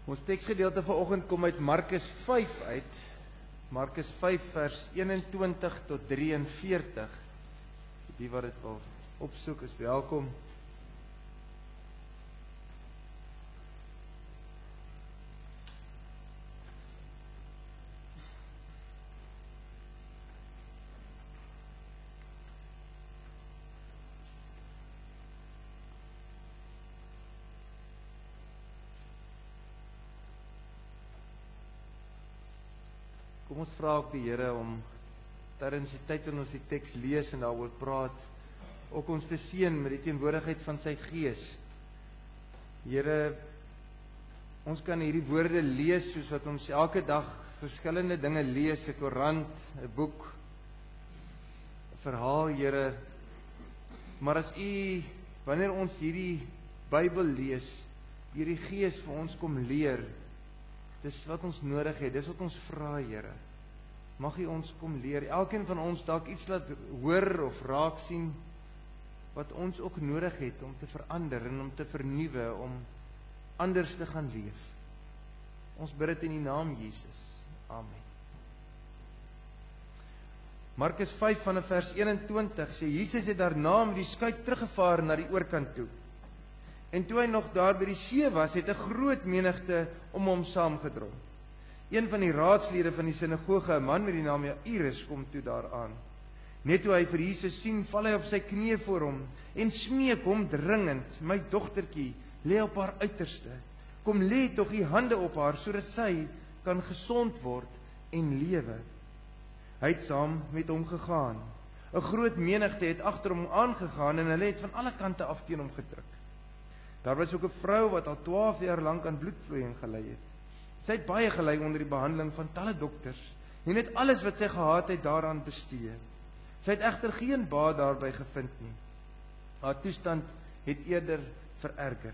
Ons teksgedeelte vanoggend kom uit Markus 5 uit. Markus 5 vers 21 tot 43. Die wat dit wil opsoek is welkom. Kom ons vra ook die Here om tydens die tyd wanneer ons die teks lees en daaroor praat, ook ons te seën met die teenwoordigheid van sy Gees. Here, ons kan hierdie woorde lees soos wat ons elke dag verskillende dinge lees, 'n koerant, 'n boek, 'n verhaal, Here. Maar as U, wanneer ons hierdie Bybel lees, hierdie Gees vir ons kom leer, dis wat ons nodig het, dis wat ons vra, Here. Mag U ons kom leer, elkeen van ons dalk iets laat hoor of raak sien, wat ons ook nodig het om te verander en om te vernuwe, om anders te gaan leef. Ons bid dit in die naam Jesus. Amen. Markus 5 vanaf vers 21 sê, Jesus het daarna met die skuit teruggevaar na die oorkant toe. En toe hy nog daar by die see was, het 'n groot menigte om hom saamgedrom. Een van die raadslede van die sinagoge, 'n man met die naam Jairus, kom toe daaraan. Net toe hy vir Jesus sien, val hy op sy knieë voor hom en smeek hom dringend: "My dogtertjie lê op haar uiterste. Kom lê tog U hande op haar sodat sy kan gesond word en lewe." Hy het saam met hom gegaan. 'n Groot menigte het agter hom aangegaan en hulle het van alle kante af teen hom gedruk. Daar was ook 'n vrou wat al 12 jaar lank aan bloedvloeiing gely het. Sy het baie gely onder die behandeling van talle dokters en het alles wat sy gehad het daaraan bestee. Sy het egter geen baat daarby gevind nie. Haar toestand het eerder vererger.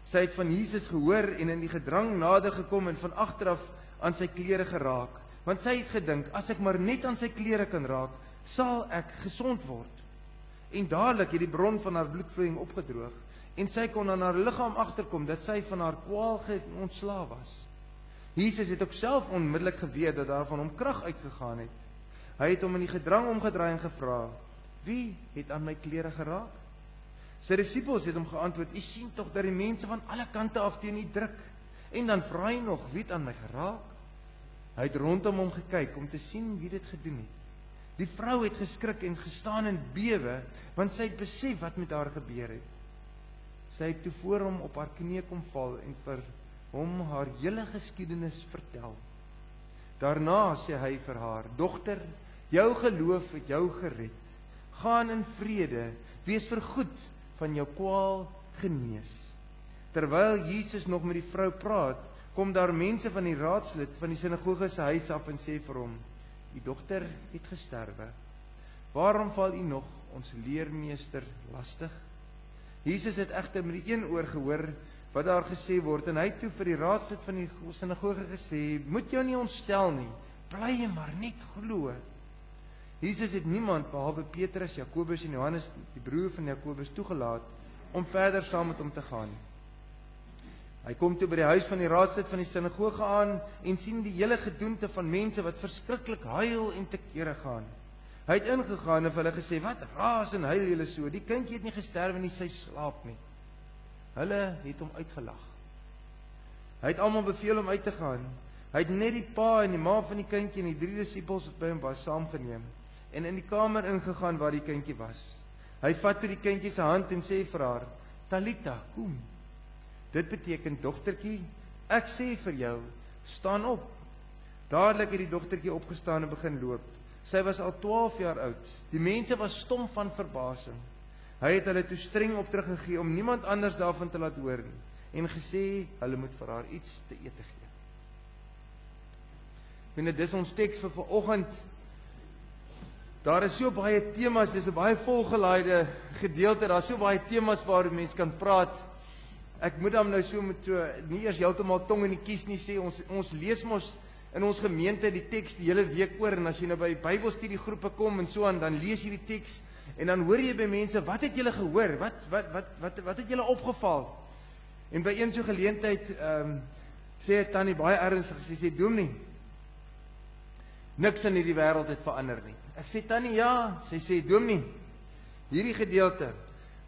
Sy het van Jesus gehoor en in die gedrang nader gekom en van agteraf aan sy klere geraak, want sy het gedink, as ek maar net aan sy klere kan raak, sal ek gesond word. En dadelik het die bron van haar bloedvloeiing opgedroog en sy kon aan haar liggaam agterkom dat sy van haar kwaal ontslae was. Jesus het ook self onmiddellik geweet dat daar van hom krag uitgegaan het. Hy het hom in die gedrang omgedraai en gevra: "Wie het aan my klere geraak?" Sy disippels het hom geantwoord: "U sien tog dat die mense van alle kante af teen U druk. En dan vra hy nog: wie het aan my geraak?" Hy het rondom hom gekyk om te sien wie dit gedoen het. Die vrou het geskrik en gestaan en bewe, want sy het besef wat met haar gebeur het. Sy het toe voor hom op haar knieë kom val en vir hom haar hele geskiedenis vertel. Daarna sê hy vir haar: "Dogter, jou geloof het jou gered. Gaan in vrede, wees vergoed van jou kwaal genees." Terwyl Jesus nog met die vrou praat, kom daar mense van die raadslid van die sinagoge se huis af en sê vir hom: "U dogter het gesterwe. Waarom val u nog ons leermeester lastig?" Jesus het egter met die een oor gehoor wat daar gesê word en hy het toe vir die raadslid van die sinagoge gesê: "Moet jou nie ontstel nie, bly maar net glo." Jesus het niemand behalwe Petrus, Jakobus en Johannes, die broer van Jakobus, toegelaat om verder saam met hom te gaan. Hy kom toe by die huis van die raadslid van die sinagoge aan en sien die hele gedoente van mense wat verskriklik huil en te kere gaan. Hy het ingegaan en vir hulle gesê: "Wat raas en huil julle so? Die kindjie het nie gesterwe nie, sy slaap nie." Hulle het hom uitgelag. Hy het almal beveel om uit te gaan. Hy het net die pa en die ma van die kindjie en die 3 disippels wat by hom was saamgeneem en in die kamer ingegaan waar die kindjie was. Hy vat toe die kindjie se hand en sê vir haar: "Talita, kom." Dit beteken: "Dogtertjie, ek sê vir jou, staan op." Dadelik het die dogtertjie opgestaan en begin loop. Sy was al 12 jaar oud. Die mense was stom van verbasing. Hy het hulle toe streng opdrag gegee om niemand anders daarvan te laat hoor nie en gesê hulle moet vir haar iets te ete gee. En dit is ons teks vir vanoggend. Daar is so baie temas, dis 'n baie volgelaaide gedeelte. Daar's so baie temas waaroor mense kan praat. Ek moet dan nou so met nie eers heeltemal tong in die kies nie sê, ons lees mos in ons gemeente die teks die hele week oor, en as jy nou by Bybelstudiegroepe kom en so aan, dan lees jy die teks en dan hoor jy by mense: "Wat het julle gehoor? Wat het julle opgeval?" En by een so geleentheid Sê tannie baie ernstig, sy sê dominee, niks in hierdie wêreld het verander nie. Ek sê tannie ja, sy sê dominee, hierdie gedeelte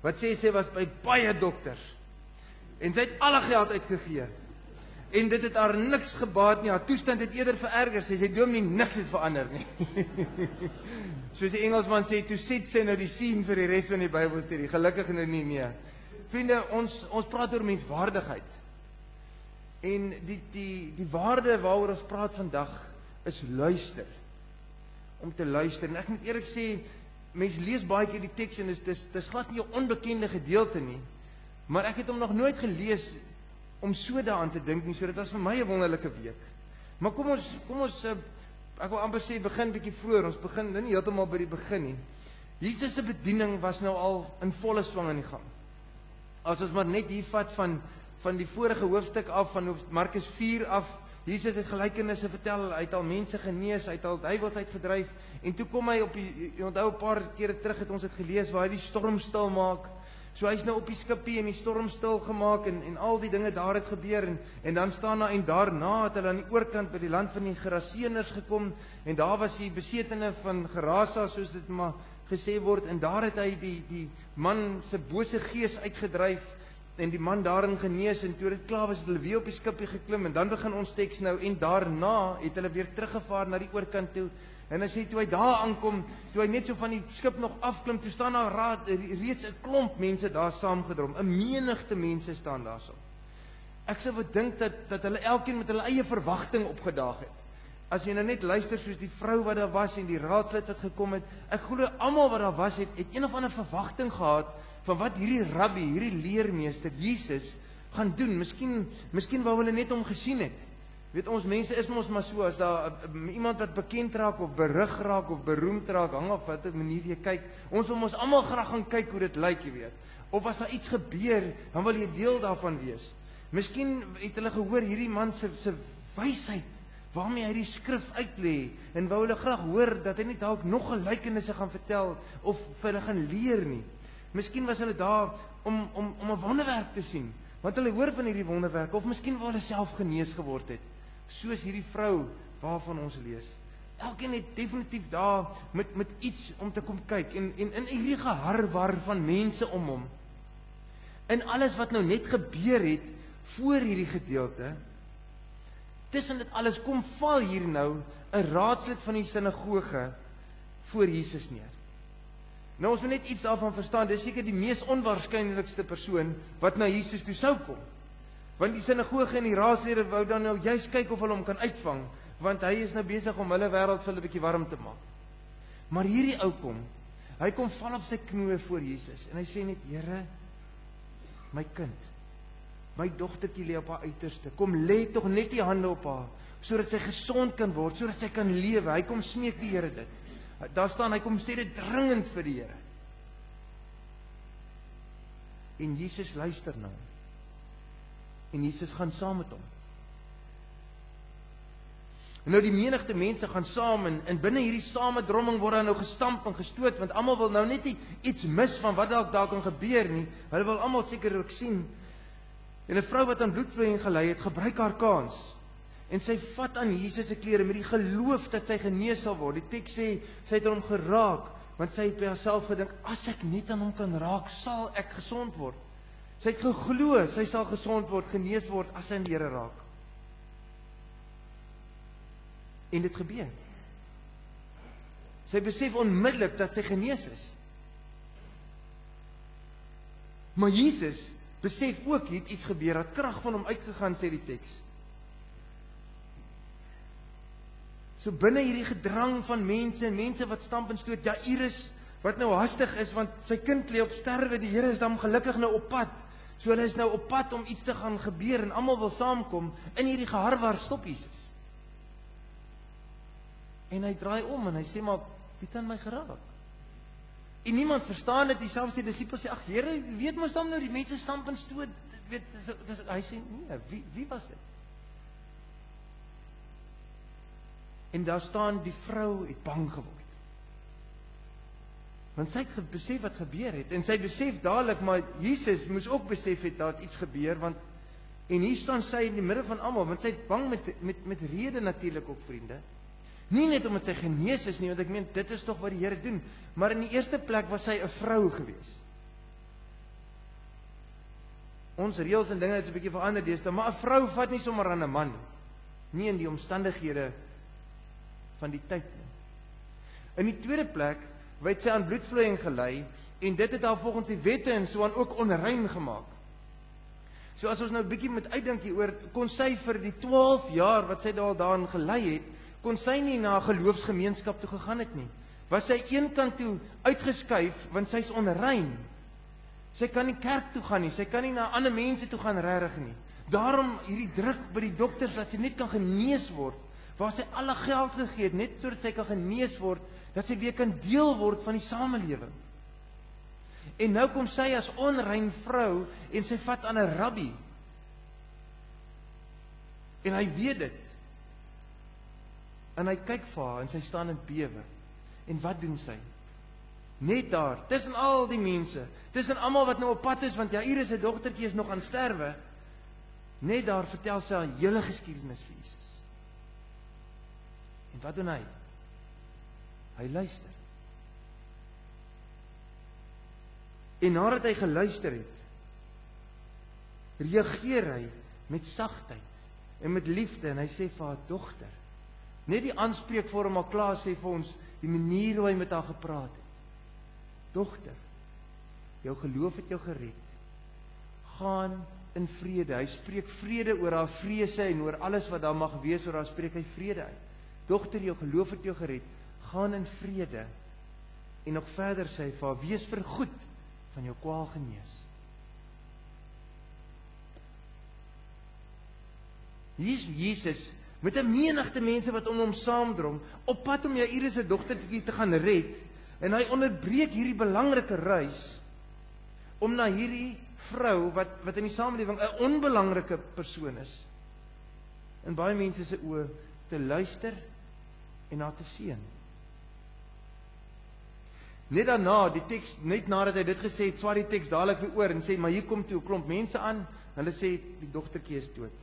wat sy was by baie dokters en sy het alle geld uitgegee. En dit het haar niks gebaat nie, haar toestand het eerder vererger. Sy sê dominee, niks het verander nie. Soos die Engelsman sê, toe set sy nou die scene vir die res van die Bybelstudie. Gelukkig nou nie, nee. Vriende, ons praat oor menswaardigheid. En die waarde waaroor ons praat vandag is luister. Om te luister. En ek moet eerlik sê, mens lees baie keer die teks en dis glad nie 'n onbekende gedeelte nie. Maar ek het hom nog nooit gelees om so daaraan te dink nie, so dit was vir my 'n wonderlike week. Maar kom ons ek wil amper sê begin bietjie vroeër. Ons begin nie heeltemal by die begin nie. Jesus se bediening was nou al in volle swang aan die gang. As ons maar net hier vat van die vorige hoofstuk af, van Markus 4 af, Jesus het gelykenisse vertel, hy het al mense genees, hy het al duiwels uitgedryf, en toe kom hy op jy onthou 'n paar kere terug het ons dit gelees, waar hy die storm stil maak. So hy's nou op die skipie en die storm stil gemaak en al die dinge daar het gebeur en dan staan daar en daarna het hulle aan die oorkant by die land van die Geraseëners gekom en daar was die besetene van Gerasa, soos dit maar gesê word, en daar het hy die man se bose gees uitgedryf en die man daarin genees, en toe dit klaar was het hulle weer op die skipie geklim en dan begin ons teks nou, en daarna het hulle weer teruggevaar na die oorkant toe. En hy sê, toe hy daar aankom, toe hy net so van die skip nog afklim, toe staan daar reeds 'n klomp mense daar saamgedrom, 'n menigte mense staan daar so. Ek sou wat dink dat hulle elkeen met hulle eie verwagting opgedaag het. As jy nou net luister soos die vrou wat daar was en die raadslid wat gekom het, ek glo almal wat daar was het een of ander verwagting gehad van wat hierdie rabbi, hierdie leermeester Jesus gaan doen. Miskien wou hulle net hom gesien het. Weet ons mense is ons maar so, as daar iemand wat bekend raak of berig raak of beroemd raak, hang af watter manier jy kyk, ons wil ons almal graag gaan kyk hoe dit lyk, jy weet. Of as daar iets gebeur, dan wil jy deel daarvan wees. Miskien het hulle gehoor hierdie man se wysheid, waarmee hy die skrif uitlê, en wou hulle graag hoor dat hy nie dalk nog gelykenisse gaan vertel of vir hulle gaan leer nie. Miskien was hulle daar om 'n wonderwerk te sien, want hulle hoor van hierdie wonderwerke, of miskien wou hulle self genees geword het, soos hierdie vrou waarvan ons lees. Elkeen het definitief daar met iets om te kom kyk, en in hierdie geharwar van mense om hom, en alles wat nou net gebeur het voor hierdie gedeelte, tussen dit alles kom val hier nou 'n raadslid van die sinagoge voor Jesus neer. Nou ons moet net iets daarvan verstaan, dis seker die mees onwaarskynlikste persoon wat na Jesus toe sou kom. Want die sinagoge en die raadslede wou dan nou juist kyk of hulle hom kan uitvang, want hy is nou besig om hulle wêreld vir hulle 'n bietjie warm te maak. Maar hierdie ou hy kom val op sy knieë voor Jesus en hy sê net, Here, my kind, my dogtertjie lê op haar uiterste, kom lê tog net die hande op haar, sodat sy gesond kan word, sodat sy kan lewe. Hy kom smeek die Here dit. Daar staan, hy kom sê dit dringend vir die Here. En Jesus luister nou. En Jesus gaan saam met hom. En nou die menigte mense gaan saam en binne hierdie samedromming word daar nou gestamp en gestoot, want almal wil nou net iets mis van wat daar kan gebeur nie. Hulle wil almal seker ook sien. En 'n vrou wat aan bloedvloeiing gely het, gebruik haar kans. En sy vat aan Jesus se klere met die geloof dat sy genees sal word. Die teks sê, sy het aan hom geraak, want sy het by haarself gedink, as ek net aan hom kan raak, sal ek gesond word. Sy het geglo, sy sal gesond word, genees word, as sy aan die Here raak. En dit gebeur. Sy besef onmiddellik dat sy genees is. Maar Jesus besef ook, het iets gebeur, dat krag van hom uitgegaan, sê die teks. So binne hierdie gedrang van mense, en mense wat stamp en stoot, Jairus, wat nou hastig is, want sy kind lê op sterwe, die Here is dan gelukkig nou op pad, so hulle is nou op pad om iets te gaan gebeur, en almal wil saamkom, in hierdie geharwar stop Jesus. En hy draai om, en hy sê, maar, wie het aan my geraak? En niemand verstaan dit, selfs die disippels sê, ag Here, weet mos dan nou, die mense stamp en stoot, weet, hy sê, nee, wie was dit? En daar staan, die vrou het bang geword. Want sy het besef wat gebeur het, en sy besef dadelik, maar Jesus moes ook besef het dat iets gebeur, want En hier staan sy in die midde van almal, want sy het bang met rede natuurlik ook, vriende. Nie net omdat sy genees is nie, want ek meen, dit is tog wat die Here doen, maar in die eerste plek was sy 'n vrou gewees. Ons reëls en dinge het 'n bietjie verander deesdae, maar 'n vrou vat nie sommer aan 'n man nie in die omstandighede van die tyd nie. In die tweede plek het sy aan bloedvloeiing gelei en dit het haar volgens die wette en so aan ook onrein gemaak. So as ons nou 'n bietjie met uitdink hieroor, kon sy vir die 12 jaar wat sy daarin gelei het, kon sy nie na 'n geloofsgemeenskap toe gegaan het nie. Was sy eenkant toe uitgeskuif want sy's onrein. Sy kan nie kerk toe gaan nie, sy kan nie na ander mense toe gaan regtig nie. Daarom hierdie druk by die dokters dat sy net kan genees word, waar sy alle geld gegee het, net sodat sy kan genees word, dat sy weer kan deel word van die samelewing. En nou kom sy as onrein vrou en sy vat aan 'n rabbi. En hy weet dit. En hy kyk vir haar en sy staan in bewe. En wat doen sy? Net daar, tussen al die mense, tussen almal wat nou op pad is, want Jairus se dogtertjie is nog aan sterwe, net daar vertel sy haar hele geskiedenis vir Jesus. En wat doen hy? Hy luister. En nadat hy geluister het, reageer hy met sagtheid en met liefde en hy sê vir haar dogter, net die aanspreekvorm al klaar sê vir ons die manier hoe hy met haar gepraat het. Dogter, jou geloof het jou gered. Gaan in vrede. Hy spreek vrede oor haar vrese en oor alles wat daar mag wees, oor haar spreek hy vrede uit. Dogter, jou geloof het jou gered. Gaan in vrede. En nog verder sê hy vir haar, wees vergoed van jou kwaal genees. Hier is Jesus met 'n menigte mense wat om hom saamdrom, op pad om Jairus se dogtertjie te gaan red, en hy onderbreek hierdie belangrike reis om na hierdie vrou wat in die samelewing 'n onbelangrike persoon is, in baie mense se oë te luister en haar te seën. Net daarna, die teks, net nadat hy dit gesê het, swaai die teks dadelik weer oor en sê, maar hier kom toe 'n klomp mense aan, hulle sê die dogtertjie is dood.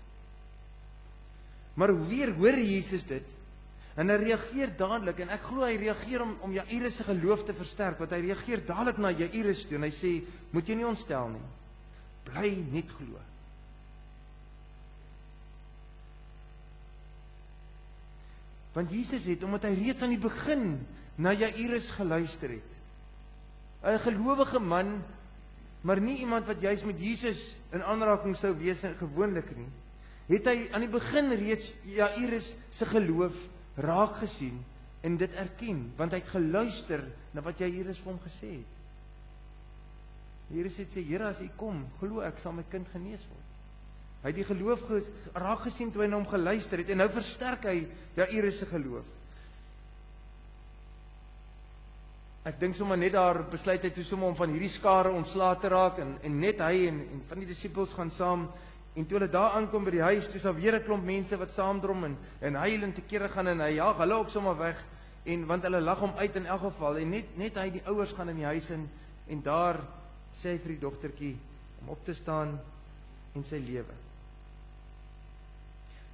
Maar weer hoor Jesus dit, en hy reageer dadelik, en ek glo hy reageer om Jairus se geloof te versterk, want hy reageer dadelik na Jairus toe, en hy sê, moet jy nie ontstel nie, bly net glo. Want Jesus het, omdat hy reeds aan die begin na Jairus geluister het, 'n gelowige man, maar nie iemand wat juis met Jesus in aanraking sou wees gewoonlik nie, het hy aan die begin reeds Jairus se geloof raak gesien en dit erken, want hy het geluister na wat Jairus vir hom gesê het. Jairus het sê, Here, as U kom, glo ek sal my kind genees word. Hy het die geloof raak gesien toe hy na hom geluister het, en nou versterk hy Jairus se geloof. Ek dink sommer net daar besluit hy toe sommer om van hierdie skare ontslae te raak, en net hy en van die disippels gaan saam. En toe hulle daar aankom by die huis, toe is daar weer 'n klomp mense wat saamdrom en huilend te kere gaan, en hy jaag hulle ook sommer weg, want hulle lag hom uit in elk geval, en net hy, die ouers gaan in die huis in, en daar sê hy vir die dogtertjie om op te staan en sy lewe.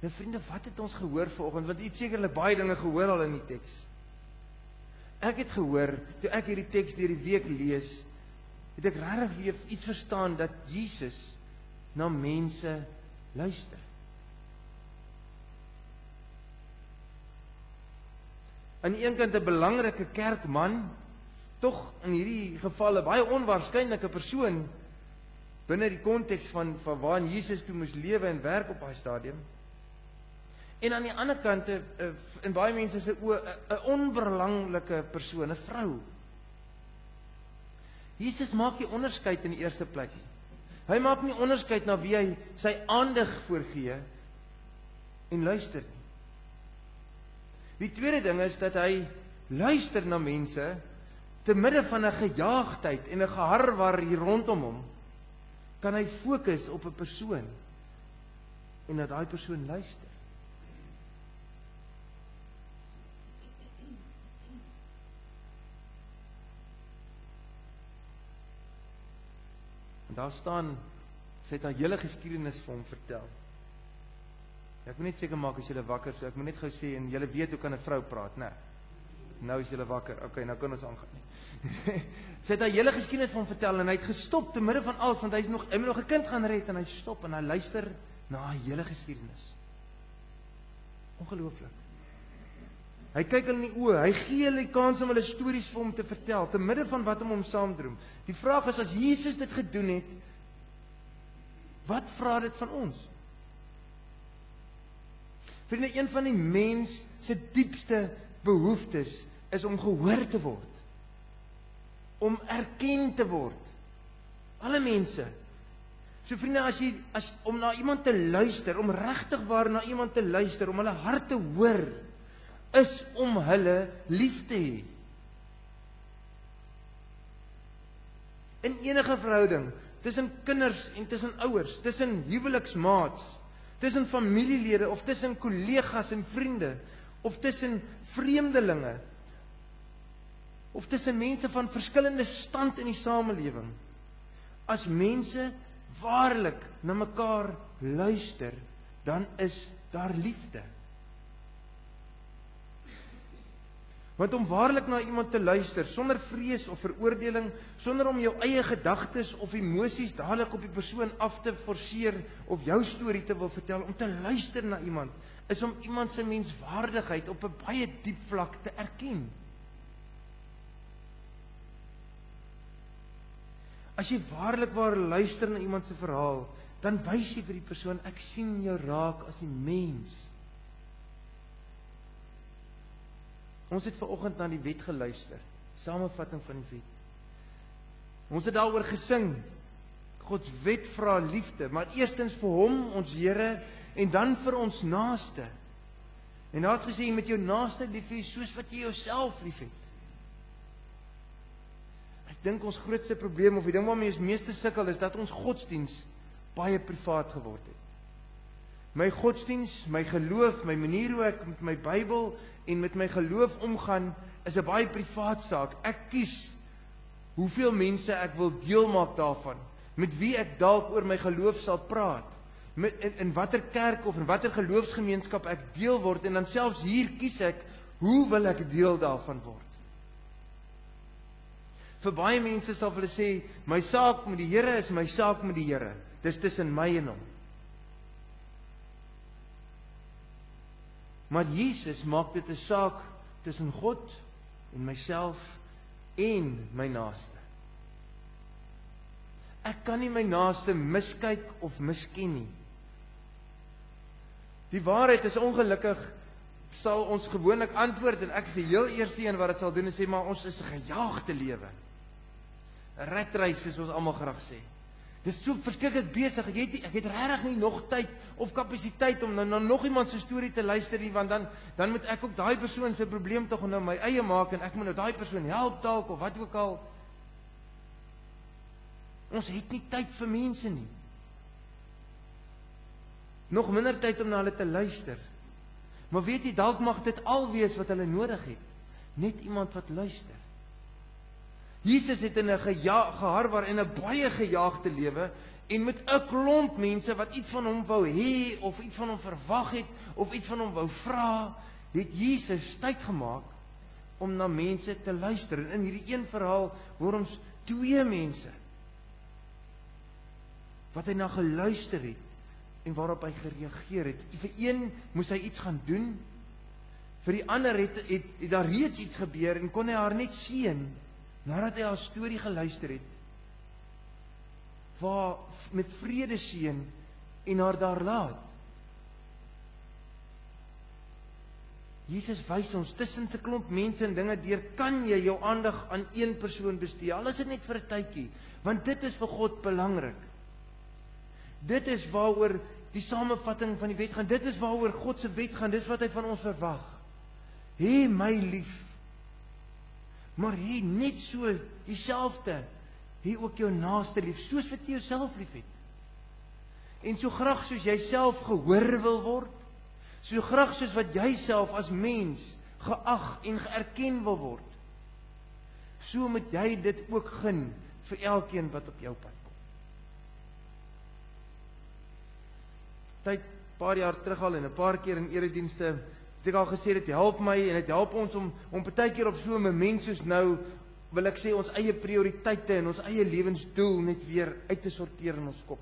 Nou vriende, wat het ons gehoor vanoggend? Want u het sekerlik baie dinge gehoor al in die teks. Ek het gehoor, toe ek hierdie teks deur die week lees, het ek regtig weer iets verstaan dat Jesus na mense luister. Aan die een kant 'n belangrike kerkman, tog in hierdie geval 'n baie onwaarskynlike persoon binne die konteks van waarin Jesus toe moes lewe en werk op daai stadium. En aan die ander kant, in baie mense se oë, 'n onbelangrike persoon, 'n vrou. Jesus maak nie onderskeid in die eerste plek nie. Hy maak nie onderskeid na wie hy sy aandag voorgee en luister nie. Die tweede ding is dat hy luister na mense te midde van 'n gejaagdheid en 'n geharrewar hier rondom hom. Kan hy fokus op 'n persoon en dat daai persoon luister. En daar staan Sy het haar hele geskiedenis vir hom vertel. Ek moet net seker maak as julle wakker, so ek moet net gou sê, en julle weet hoe kan 'n vrou praat, né? Nou is julle wakker, okay, nou kan ons aangaan. Sy het haar hele geskiedenis vir hom vertel, en hy het gestop te midde van alles, want hy moet nog 'n kind gaan red, en hy stop, en hy luister na haar hele geskiedenis. Ongelooflik. Hy kyk hulle in die oë, hy gee hulle die kans om hulle stories vir hom te vertel, te midde van wat hom saamdroom. Die vraag is, as Jesus dit gedoen het, wat vra dit van ons? Vriende, een van die mens se diepste behoeftes is om gehoor te word, om erken te word. Alle mense. So vriende, om na iemand te luister, om regtig waar na iemand te luister, om hulle hart te hoor, is om hulle lief te hê. In enige verhouding, tussen kinders en tussen ouers, tussen huweliksmaats, tussen familielede of tussen kollegas en vriende, of tussen vreemdelinge, of tussen mense van verskillende stand in die samelewing. As mense waarlik na mekaar luister, dan is daar liefde. Want om waarlik na iemand te luister, sonder vrees of veroordeling, sonder om jou eie gedagtes of emosies dadelik op die persoon af te forceer of jou storie te wil vertel, om te luister na iemand, is om iemand se menswaardigheid op 'n baie diep vlak te erken. As jy waarlik waar luister na iemand se verhaal, dan wys jy vir die persoon, ek sien jou raak as 'n mens. Ons het vanoggend na die wet geluister, samevatting van die wet. Ons het daaroor gesing, Gods wet vra liefde, maar eerstens vir hom, ons Here, en dan vir ons naaste. En hy het gesê, jy moet jou naaste lief hê, soos wat jy jouself lief het. Ek dink ons grootste probleem, of die ding waarmee ons meeste sukkel, is dat ons godsdiens baie privaat geword het. My godsdiens, my geloof, my manier hoe ek met my Bybel en met my geloof omgaan, is 'n baie privaat saak. Ek kies hoeveel mense ek wil deel maak daarvan, met wie ek dalk oor my geloof sal praat, in watter kerk of in watter geloofsgemeenskap ek deel word, en dan selfs hier kies ek, hoe wil ek deel daarvan word. Vir baie mense sal hulle sê, my saak met die Here is my saak met die Here, dis tussen my en hom. Maar Jesus maak dit 'n saak tussen God en myself en my naaste. Ek kan nie my naaste miskyk of misken nie. Die waarheid is, ongelukkig sal ons gewoonlik antwoord, en ek is die heel eerste een wat dit sal doen, en sê, maar ons is 'n gejaagde lewe. 'n Ratreis, soos ons almal graag sê. Dis so verskriklik besig, ek het regtig nie nog tyd of kapasiteit om na nog iemand se storie te luister nie, want dan moet ek ook daai persoon se probleem tog nou my eie maak, en ek moet nou daai persoon help dalk, of wat ook al. Ons het nie tyd vir mense nie. Nog minder tyd om na hulle te luister. Maar weet jy, dalk mag dit al wees wat hulle nodig het. Net iemand wat luister. Jesus het in 'n geharwar en 'n baie gejaagde lewe, en met 'n klomp mense wat iets van hom wou hê, of iets van hom verwag het, of iets van hom wou vra, het Jesus tyd gemaak om na mense te luister. En in hierdie een verhaal hoor ons 2 mense wat hy na geluister het en waarop hy gereageer het. Vir een moes hy iets gaan doen, vir die ander het daar reeds iets gebeur en kon hy haar net seën nadat hy haar storie geluister het, waar met vrede seën en haar daar laat. Jesus wys ons, tussen 'n klomp mense en dinge deur, kan jy jou aandag aan een persoon bestee, al is dit net vir 'n tydjie, want dit is vir God belangrik. Dit is waaroor die samevatting van die wet gaan, dit is waaroor God se wet gaan, dit is wat hy van ons verwag. Hê my lief, maar hê net so dieselfde, hê ook jou naaste lief, soos wat jy jouself lief het. En so graag soos jy self gehoor wil word, so graag soos wat jy self as mens geag en geerken wil word, so moet jy dit ook gun vir elkeen wat op jou pad kom. tyd, paar jaar terug al en 'n paar keer in eredienste het ek al gesê dit help my en dit help ons om partykeer op so 'n moment soos nou wil ek sê ons eie prioriteite en ons eie lewensdoel net weer uit te sorteer in ons kop.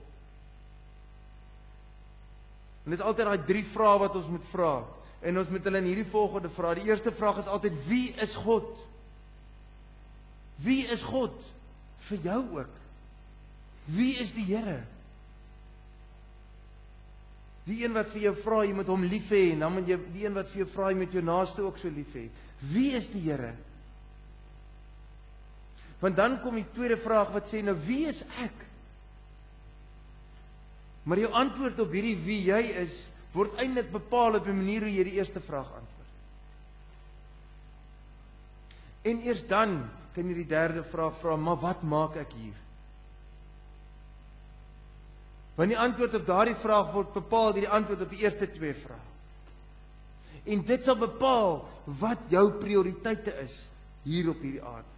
En dit is altyd daai 3 vrae wat ons moet vra. En ons moet hulle in hierdie volgorde vra. Die eerste vraag is altyd: wie is God? Wie is God? Vir jou ook. Wie is die Here? Die een wat vir jou vra, jy moet hom lief hê, en dan moet jy die een wat vir jou vra, jy moet jou naaste ook so lief hê. Wie is die Here? Want dan kom die tweede vraag wat sê, nou wie is ek? Maar jou antwoord op hierdie wie jy is, word eintlik bepaal op die manier hoe jy die eerste vraag antwoord. En eers dan kan jy die derde vraag vra, maar wat maak ek hier? Want die antwoord op daardie vraag word bepaal deur die antwoord op die eerste 2 vrae. En dit sal bepaal wat jou prioriteite is hier op hierdie aarde.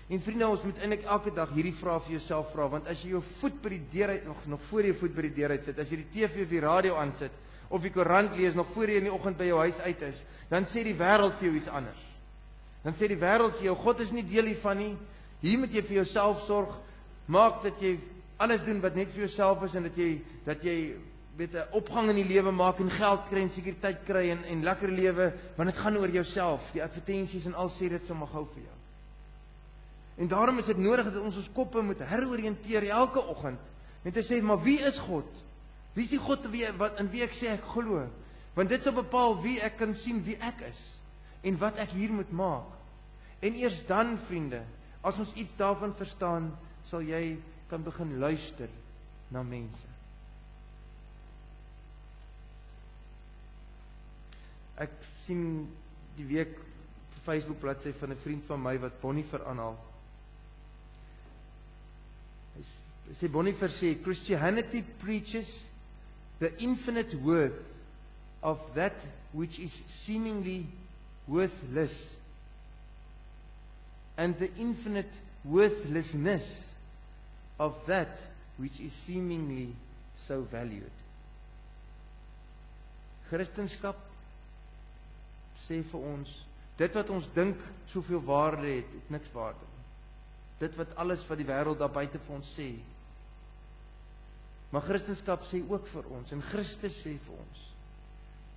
En vriende, ons moet eintlik elke dag hierdie vraag vir jouself vra, want as jy jou voet by die deur uit, nog voor jy jou voet by die deur uit sit, as jy die TV of die radio aansit, of die koerant lees, nog voor jy in die oggend by jou huis uit is, dan sê die wêreld vir jou iets anders. Dan sê die wêreld vir jou, God is nie deel hiervan nie, hier moet jy vir jouself sorg, maak dat jy alles doen wat net vir jouself is, en dat jy weet 'n opgang in die lewe maak, en geld kry, en sekuriteit kry, en lekker lewe, want dit gaan oor jouself, die advertensies en al sê dit sommer gou vir jou. En daarom is dit nodig dat ons koppe moet heroriënteer elke oggend, en te sê, maar wie is God? Wie is die God in wie ek sê ek glo? Want dit sal bepaal wie ek kan sien wie ek is, en wat ek hier moet maak. En eers dan, vriende, as ons iets daarvan verstaan, sal jy kan begin luister na mense. Ek sien die week op Facebook bladsy van 'n vriend van my wat Bonhoeffer aanhaal. Hy sê Bonhoeffer sê Christianity preaches the infinite worth of that which is seemingly worthless and the infinite worthlessness of that which is seemingly so valued. Christendom sê vir ons, dit wat ons dink soveel waarde het niks waarde nie. Dit wat alles wat die wêreld daar buite vir ons sê. Maar Christendom sê ook vir ons, en Christus sê vir ons,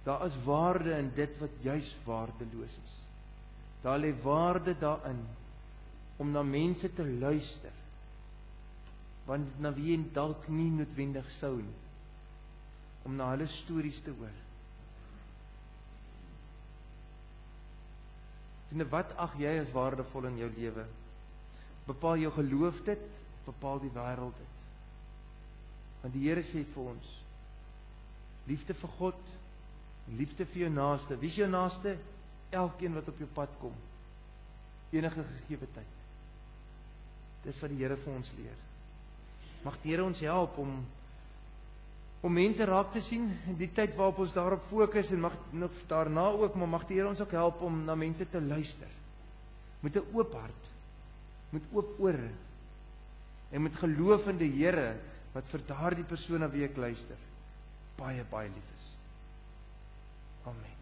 daar is waarde in dit wat juis waardeloos is. Daar lê waarde daarin om na mense te luister, want na wie en dalk nie noodwendig sou nie, om na hulle stories te hoor. Vriende, wat ag jy as waardevol in jou lewe? Bepaal jou geloof dit, bepaal die wêreld dit. Want die Here sê vir ons, liefde vir God, liefde vir jou naaste. Wie is jou naaste? Elkeen wat op jou pad kom, enige gegeewe tyd. Dis wat die Here vir ons leer. Mag die Here ons help om mense raak te sien in die tyd waarop ons daarop fokus, en mag nog daarna ook, maar mag die Here ons ook help om na mense te luister. Met 'n oop hart, met oop ore, en met geloof in die Here, wat vir daardie persoon na wie ek luister, baie, baie lief is. Amen.